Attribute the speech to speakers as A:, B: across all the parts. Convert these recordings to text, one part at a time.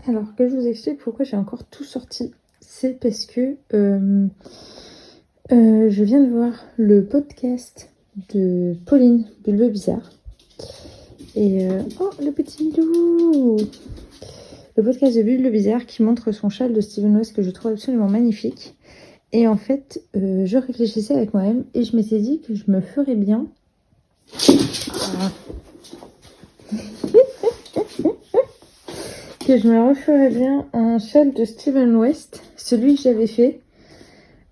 A: Alors que je vous explique pourquoi j'ai encore tout sorti. C'est parce que je viens de voir le podcast de Pauline Bulbe Bizarre. Et oh, le petit Milou! Le podcast de Bulbe Bizarre qui montre son châle de Steven West que je trouve absolument magnifique. Et en fait, je réfléchissais avec moi-même et je m'étais dit que je me ferais bien... que je me referais bien un châle de Steven West, celui que j'avais fait,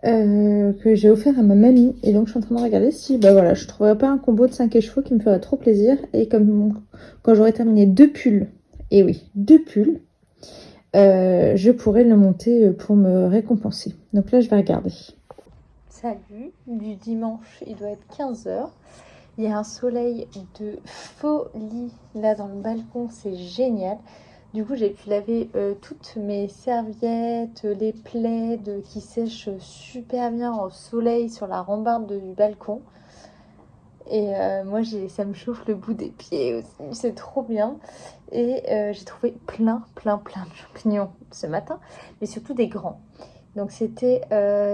A: que j'ai offert à ma mamie. Et donc je suis en train de regarder si voilà, je trouverais pas un combo de 5 chevaux qui me ferait trop plaisir. Et comme quand j'aurai terminé 2 pulls, et oui, 2 pulls, je pourrais le monter pour me récompenser. Donc là je vais regarder. Salut, du dimanche, il doit être 15h. Il y a un soleil de folie là dans le balcon, c'est génial. Du coup, j'ai pu laver toutes mes serviettes, les plaids qui sèchent super bien au soleil sur la rambarde du balcon. Et moi, ça me chauffe le bout des pieds aussi, c'est trop bien. Et j'ai trouvé plein de champignons ce matin, mais surtout des grands. Donc c'était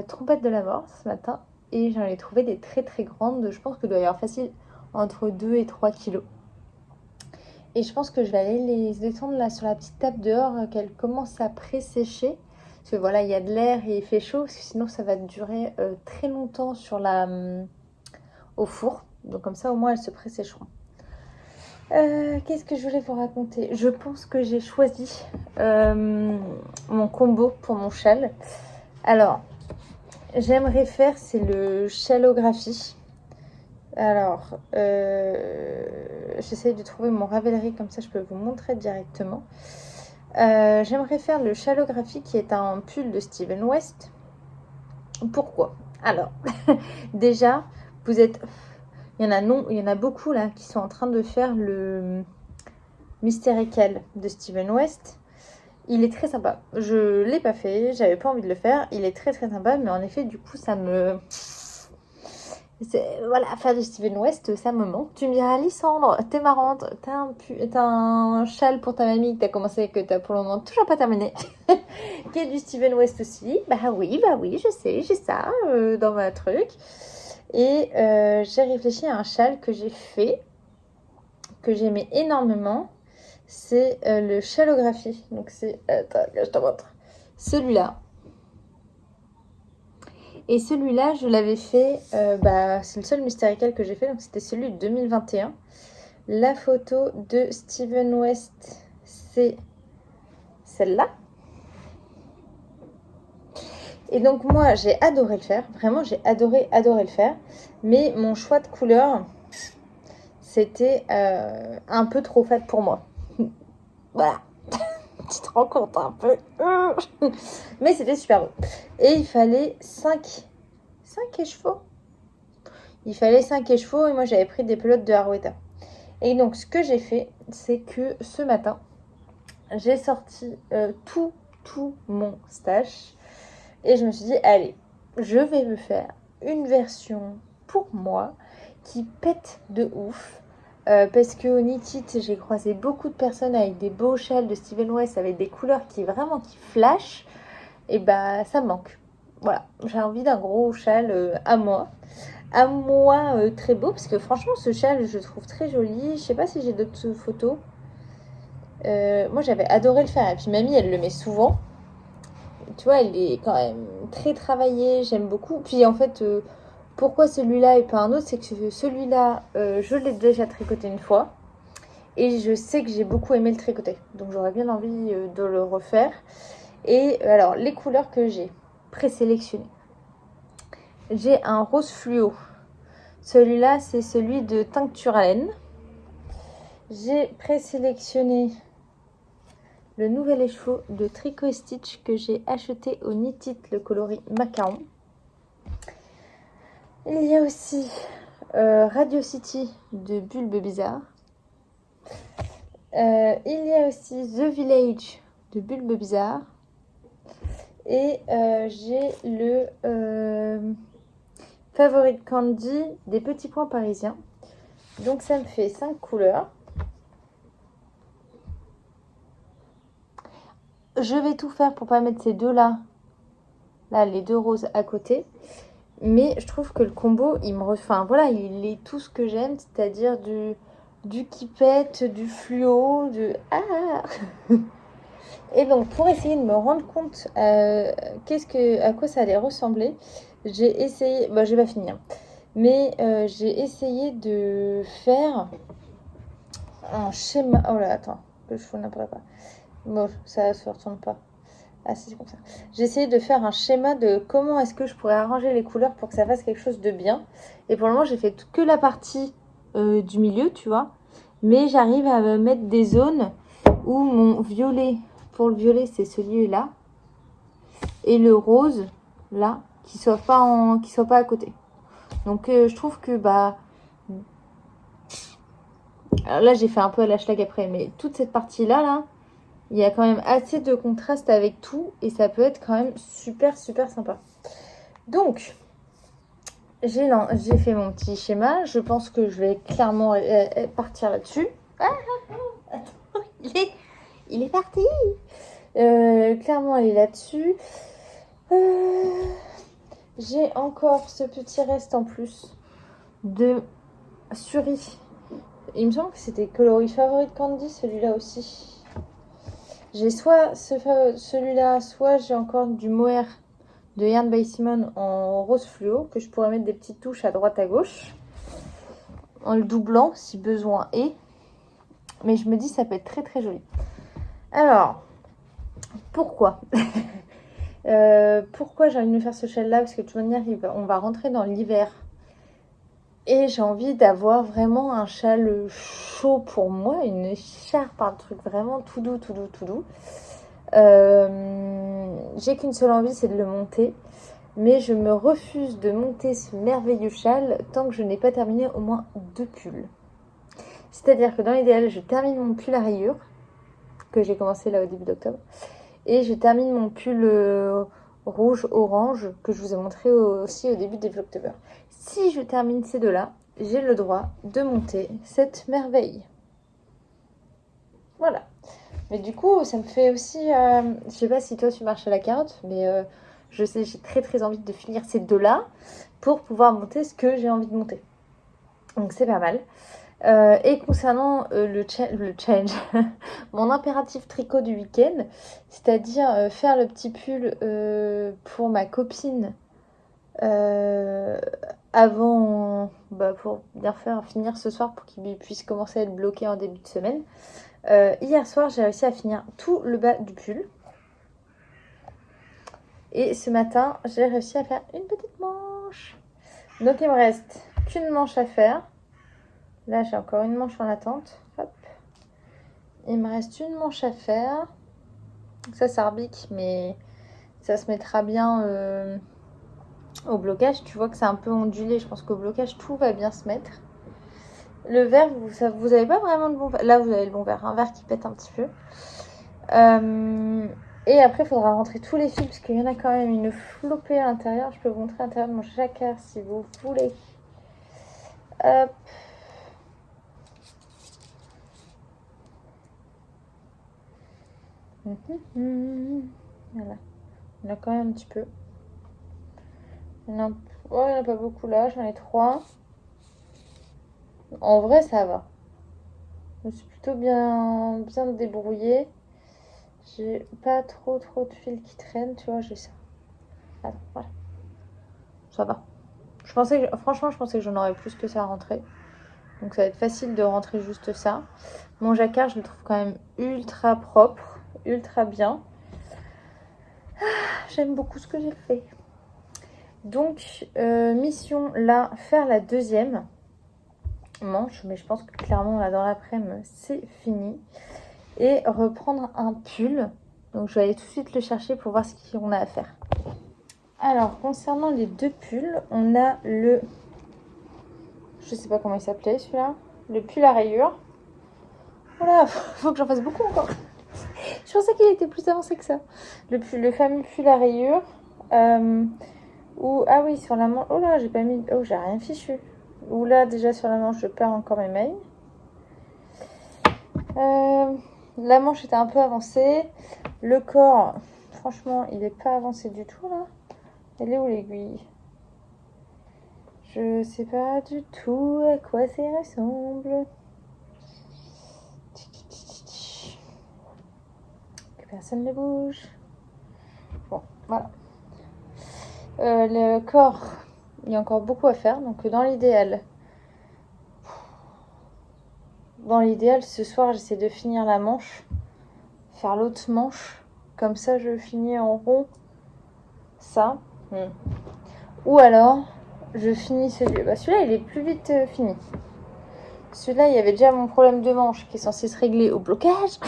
A: trompette de la mort ce matin. Et j'en ai trouvé des très grandes. Je pense que doit y avoir facile entre 2 et 3 kilos. Et je pense que je vais aller les détendre là sur la petite table dehors, qu'elles commencent à pré-sécher. Parce que voilà, il y a de l'air et il fait chaud, parce que sinon ça va durer très longtemps au four. Donc comme ça au moins elles se pré-sécheront. Qu'est-ce que je voulais vous raconter? Je pense que j'ai choisi mon combo pour mon châle. Alors, j'aimerais faire, c'est le chalographie. Alors, j'essaye de trouver mon Ravelry, comme ça je peux vous montrer directement. J'aimerais faire le chalographie qui est un pull de Steven West. Pourquoi? Alors, déjà, il y en a beaucoup là qui sont en train de faire le Mystérical de Steven West. Il est très sympa. Je l'ai pas fait, j'avais pas envie de le faire. Il est très sympa, mais en effet, du coup, voilà, faire du Steven West, ça me manque. Tu me diras, Lysandre, t'es marrante, t'as un châle pour ta mamie que t'as commencé, que t'as pour le moment toujours pas terminé, qui est du Steven West aussi. Bah oui, je sais, j'ai ça dans ma truc. Et j'ai réfléchi à un châle que j'ai fait, que j'aimais énormément. C'est le chalographie. Donc c'est, attends, je te montre. Celui-là. Et celui-là, je l'avais fait, c'est le seul Mystérical que j'ai fait, donc c'était celui de 2021. La photo de Steven West, c'est celle-là. Et donc moi, j'ai adoré le faire. Vraiment, j'ai adoré le faire. Mais mon choix de couleur, c'était un peu trop fade pour moi. Voilà. Tu te rends compte un peu. Mais c'était super beau. Et il fallait 5 écheveaux. Il fallait 5 écheveaux et moi j'avais pris des pelotes de Harwetta. Et donc ce que j'ai fait, c'est que ce matin, j'ai sorti tout mon stash. Et je me suis dit, allez, je vais me faire une version pour moi qui pète de ouf. Parce qu'au Knit It, j'ai croisé beaucoup de personnes avec des beaux châles de Steven West avec des couleurs qui flashent. Et bah ça me manque. Voilà, j'ai envie d'un gros châle à moi. Très beau, parce que franchement ce châle je le trouve très joli. Je sais pas si j'ai d'autres photos. Moi j'avais adoré le faire. Et puis mamie elle le met souvent. Tu vois, il est quand même très travaillé, j'aime beaucoup. Puis en fait, pourquoi celui-là et pas un autre? C'est que celui-là, je l'ai déjà tricoté une fois. Et je sais que j'ai beaucoup aimé le tricoter. Donc j'aurais bien envie de le refaire. Et alors, les couleurs que j'ai présélectionnées. J'ai un rose fluo. Celui-là, c'est celui de Tincture à laine. J'ai présélectionné le nouvel écheveau de Tricot Stitch que j'ai acheté au Knit It, le coloris macaron. Il y a aussi Radio City de Bulbe Bizarre. Il y a aussi The Village de Bulbe Bizarre. Et j'ai le Favorite Candy des Petits Points Parisiens. Donc ça me fait 5 couleurs. je vais tout faire pour pas mettre ces deux-là, là, les deux roses à côté. Mais je trouve que le combo, enfin, voilà, il est tout ce que j'aime, c'est-à-dire du qui pète, du fluo, Ah. Et donc, pour essayer de me rendre compte à quoi ça allait ressembler, j'ai essayé... Bon, je vais pas finir. Mais j'ai essayé de faire un schéma... Oh là, attends, que je n'importe pas. Bon, ça se retourne pas. Ah, c'est comme ça. J'ai essayé de faire un schéma de comment est-ce que je pourrais arranger les couleurs pour que ça fasse quelque chose de bien. Et pour le moment, j'ai fait que la partie du milieu, tu vois. Mais j'arrive à me mettre des zones où mon violet, pour le violet, c'est celui-là. Et le rose, là, qui soit pas à côté. Donc, je trouve que, bah... Alors là, j'ai fait un peu à la schlag après, mais toute cette partie-là, là, il y a quand même assez de contraste avec tout et ça peut être quand même super, super sympa. Donc, j'ai fait mon petit schéma. Je pense que je vais clairement partir là-dessus. Attends, il est parti. Clairement, elle est là-dessus. J'ai encore ce petit reste en plus de Suri. Il me semble que c'était coloris favorite Candy, celui-là aussi. J'ai soit celui-là, soit j'ai encore du mohair de Yarn by Simone en rose fluo que je pourrais mettre des petites touches à droite à gauche en le doublant si besoin est. Mais je me dis ça peut être très très joli. Alors, pourquoi pourquoi j'ai envie de me faire ce châle là? Parce que de toute manière, on va rentrer dans l'hiver. Et j'ai envie d'avoir vraiment un châle chaud pour moi, une écharpe, un truc vraiment tout doux, tout doux, tout doux. J'ai qu'une seule envie, c'est de le monter. Mais je me refuse de monter ce merveilleux châle tant que je n'ai pas terminé au moins 2 pulls. C'est-à-dire que dans l'idéal, je termine mon pull à rayures, que j'ai commencé là au début d'octobre. Et je termine mon pull rouge-orange, que je vous ai montré aussi au début des Vlogtober. Si je termine ces deux-là, j'ai le droit de monter cette merveille. Voilà. Mais du coup, ça me fait aussi... je sais pas si toi tu marches à la carotte, mais je sais, j'ai très très envie de finir ces deux-là pour pouvoir monter ce que j'ai envie de monter. Donc c'est pas mal. Et concernant le challenge, mon impératif tricot du week-end, c'est-à-dire faire le petit pull pour ma copine avant, pour bien finir ce soir pour qu'il puisse commencer à être bloqué en début de semaine. Hier soir, j'ai réussi à finir tout le bas du pull. Et ce matin, j'ai réussi à faire une petite manche. Donc, il me reste qu'une manche à faire. Là, j'ai encore une manche en attente. Hop. Il me reste une manche à faire. Ça s'arbique, mais ça se mettra bien au blocage. Tu vois que c'est un peu ondulé. Je pense qu'au blocage, tout va bien se mettre. Le vert, vous avez pas vraiment le bon vert. Là, vous avez le bon vert. Un vert qui pète un petit peu. Et après, il faudra rentrer tous les fils parce qu'il y en a quand même une flopée à l'intérieur. Je peux vous montrer l'intérieur de mon jacquard si vous voulez. Hop. Voilà. Il y en a quand même un petit peu. Il n'y en a pas beaucoup là. J'en ai 3. En vrai, ça va. Je me suis plutôt bien débrouillée. J'ai pas trop de fils qui traînent. Tu vois, j'ai ça. Attends, voilà. Ça va. Franchement, je pensais que j'en aurais plus que ça à rentrer. Donc ça va être facile de rentrer juste ça. Mon jacquard, je le trouve quand même ultra propre, ultra bien. J'aime beaucoup ce que j'ai fait. Donc, mission là, faire la deuxième manche. Mais je pense que clairement, là, dans l'après-midi, c'est fini. Et reprendre un pull. Donc, je vais aller tout de suite le chercher pour voir ce qu'on a à faire. Alors, concernant les 2 pulls, on a le... Je sais pas comment il s'appelait celui-là. Le pull à rayures. Voilà, faut que j'en fasse beaucoup encore. Je pensais qu'il était plus avancé que ça. Le fameux pull à rayures. Ah oui, sur la manche. Oh là, j'ai pas mis. Oh, j'ai rien fichu. Ou là, déjà sur la manche, je perds encore mes mailles. La manche était un peu avancée. Le corps, franchement, il n'est pas avancé du tout là. Elle est où l'aiguille? Je sais pas du tout à quoi ça ressemble. Que personne ne bouge. Bon, voilà. Le corps, il y a encore beaucoup à faire. Donc dans l'idéal, ce soir, j'essaie de finir la manche. Faire l'autre manche. Comme ça, je finis en rond. Ça. Ou alors, je finis celui-là. Bah, celui-là, il est plus vite fini. Celui-là, il y avait déjà mon problème de manche qui est censé se régler au blocage.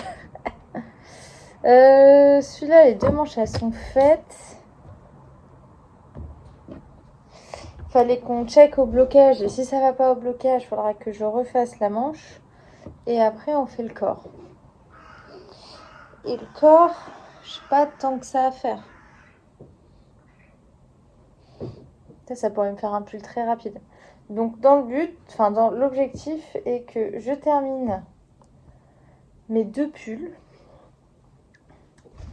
A: Celui-là, les deux manches, elles sont faites. Fallait qu'on check au blocage. Et si ça va pas au blocage, il faudra que je refasse la manche. Et après, on fait le corps. Et le corps, je sais pas tant que ça à faire. Ça pourrait me faire un pull très rapide. Donc dans l'objectif est que je termine mes 2 pulls.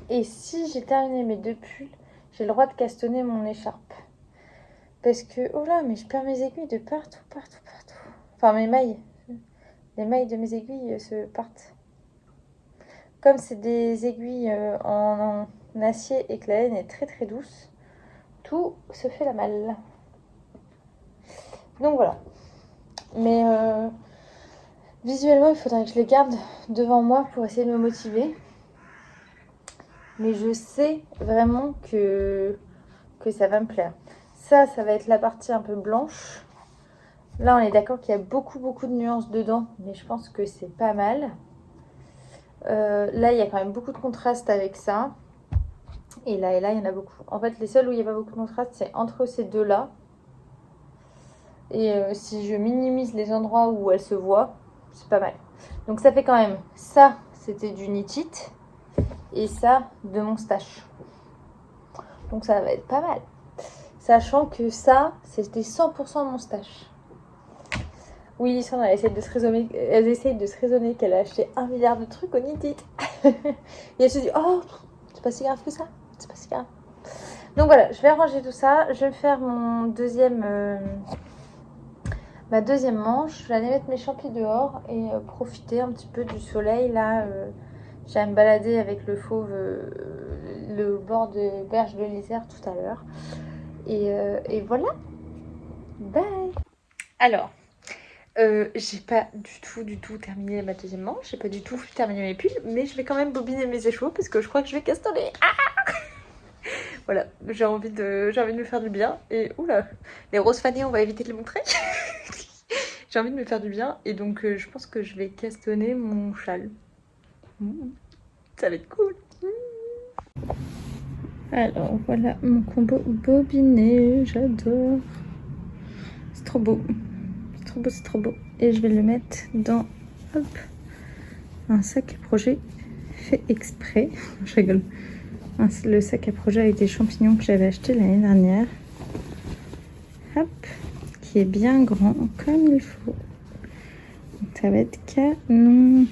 A: Et si j'ai terminé mes 2 pulls, j'ai le droit de castonner mon écharpe. Parce que, oh là, mais je perds mes aiguilles de partout. Enfin, mes mailles. Les mailles de mes aiguilles se partent. Comme c'est des aiguilles en acier et que la laine est très très douce, tout se fait la malle. Donc voilà. Mais visuellement, il faudrait que je les garde devant moi pour essayer de me motiver. Mais je sais vraiment que ça va me plaire. Ça va être la partie un peu blanche. Là, on est d'accord qu'il y a beaucoup de nuances dedans, mais je pense que c'est pas mal. Là, il y a quand même beaucoup de contraste avec ça. Et là, il y en a beaucoup. En fait, les seuls où il n'y a pas beaucoup de contraste, c'est entre ces deux-là. Et si je minimise les endroits où elles se voient, c'est pas mal. Donc ça fait quand même, ça, c'était du Knit It. Et ça, de mon stash. Donc ça va être pas mal. Sachant que ça, c'était 100% mon stash. Oui, Sandra, elle essaie de se raisonner qu'elle a acheté 1 milliard de trucs au Knit It. Et elle se dit, oh, c'est pas si grave que ça. C'est pas si grave. Donc voilà, je vais ranger tout ça. Je vais faire mon ma deuxième manche. Je vais aller mettre mes champis dehors et profiter un petit peu du soleil. Là, j'allais me balader avec le fauve, le bord de berge de l'Isère tout à l'heure. Et voilà. Bye. Alors, j'ai pas du tout terminé ma deuxième manche. J'ai pas du tout terminé mes pulls. Mais je vais quand même bobiner mes échevaux parce que je crois que je vais castonner. Voilà, j'ai envie de me faire du bien. Et oula, les roses fanées, on va éviter de les montrer. J'ai envie de me faire du bien. Et donc, je pense que je vais castonner mon châle. Ça va être cool. Alors, voilà mon combo bobiné. J'adore. C'est trop beau. C'est trop beau. Et je vais le mettre dans un sac à projet fait exprès. Je rigole. Le sac à projet avec des champignons que j'avais acheté l'année dernière. Hop, qui est bien grand comme il faut. Donc ça va être canon.